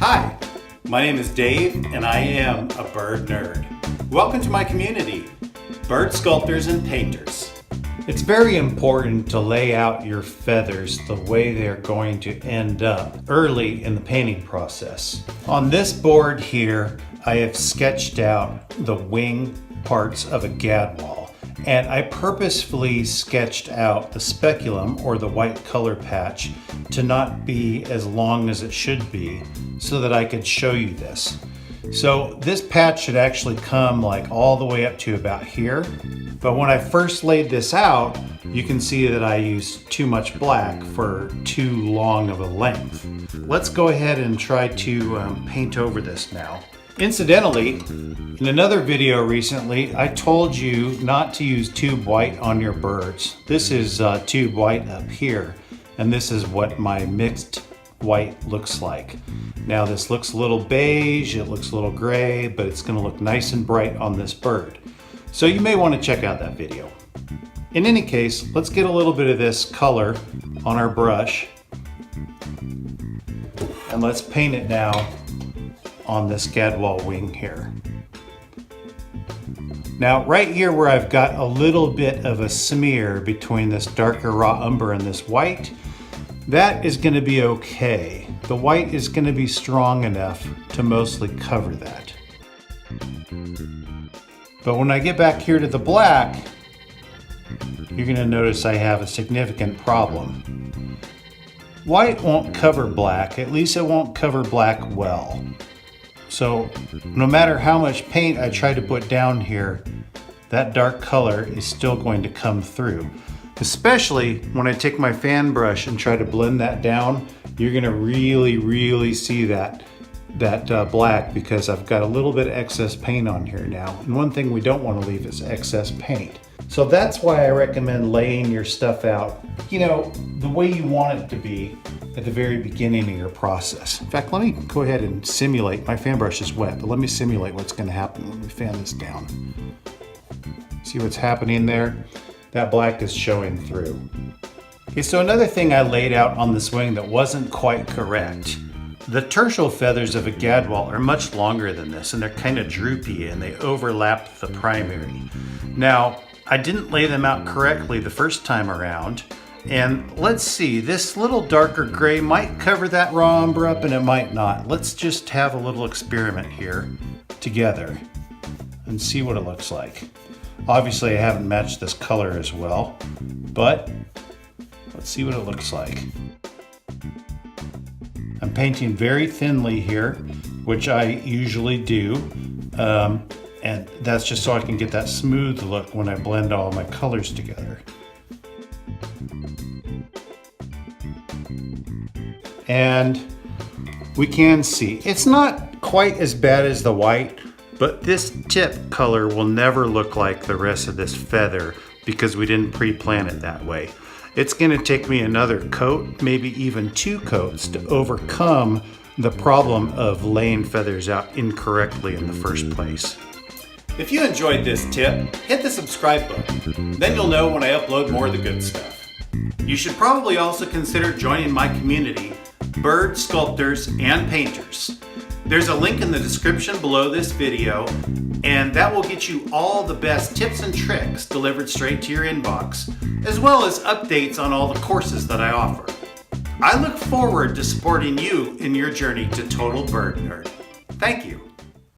Hi, my name is Dave and I am a bird nerd. Welcome to my community, bird sculptors and painters. It's very important to lay out your feathers the way they're going to end up early in the painting process. On this board here, I have sketched out the wing parts of a gadwall, and I purposefully sketched out the speculum or the white color patch to not be as long as it should be so that I could show you this. So this patch should actually come like all the way up to about here. But when I first laid this out, you can see that I used too much black for too long of a length. Let's go ahead and try to paint over this now. Incidentally, in another video recently, I told you not to use tube white on your birds. This is tube white up here, and this is what my mixed white looks like. Now this looks a little beige, it looks a little gray, but it's gonna look nice and bright on this bird. So you may want to check out that video. In any case, let's get a little bit of this color on our brush and let's paint it now on this gadwall wing here. Now right here where I've got a little bit of a smear between this darker raw umber and this white, that is going to be okay. The white is going to be strong enough to mostly cover that. But when I get back here to the black, you're going to notice I have a significant problem. White won't cover black, at least it won't cover black well. So no matter how much paint I try to put down here, that dark color is still going to come through. Especially when I take my fan brush and try to blend that down, you're going to really see that black because I've got a little bit of excess paint on here now. And one thing we don't want to leave is excess paint. So that's why I recommend laying your stuff out, you know, the way you want it to be at the very beginning of your process. In fact, let me go ahead and simulate. My fan brush is wet, but let me simulate what's going to happen when we fan this down. See what's happening there? That black is showing through. Okay, so another thing I laid out on this wing that wasn't quite correct. The tertial feathers of a gadwall are much longer than this, and they're kind of droopy and they overlap the primary. Now, I didn't lay them out correctly the first time around, and let's see, this little darker gray might cover that raw umber up and it might not. Let's just have a little experiment here together and see what it looks like. Obviously I haven't matched this color as well, but let's see what it looks like. I'm painting very thinly here, which I usually do, and that's just so I can get that smooth look when I blend all my colors together. And we can see, it's not quite as bad as the white, but this tip color will never look like the rest of this feather because we didn't pre-plan it that way. It's going to take me another coat, maybe even 2 coats, to overcome the problem of laying feathers out incorrectly in the first place. If you enjoyed this tip, hit the subscribe button. Then you'll know when I upload more of the good stuff. You should probably also consider joining my community, bird sculptors and painters. There's a link in the description below this video, and that will get you all the best tips and tricks delivered straight to your inbox, as well as updates on all the courses that I offer. I look forward to supporting you in your journey to Total Bird Nerd. Thank you.